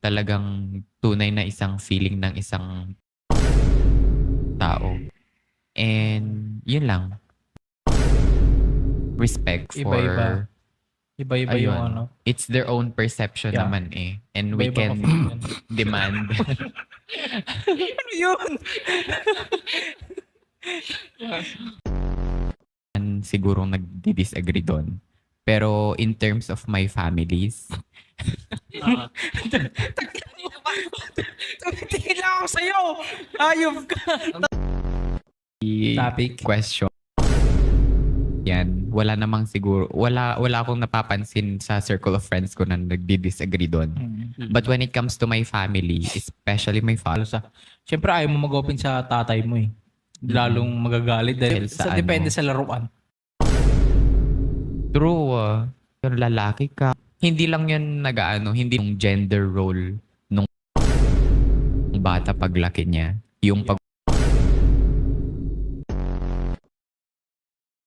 talagang tunay na isang feeling ng isang tao. And yun lang. Respect for Iba-iba. Iba-iba yung ayun. ano. It's their own perception Yeah. naman eh. And we Iba-iba can opinion. demand. Ano yun? Sigurong nagdi-disagree doon. Pero in terms of my families, Tumitingin lang ako sa'yo! Ayop ka! Topic. question. Yan, wala namang siguro, wala akong napapansin sa circle of friends ko na nagdi-disagree doon. But when it comes to my family, especially my father, Siyempre ayaw mo mag-open sa tatay mo eh. Lalong magagalit dahil Dahil sa depende ano. sa laruan. true, yung lalaki ka, hindi lang yun hindi yung gender role nung bata paglaki niya. Yung pag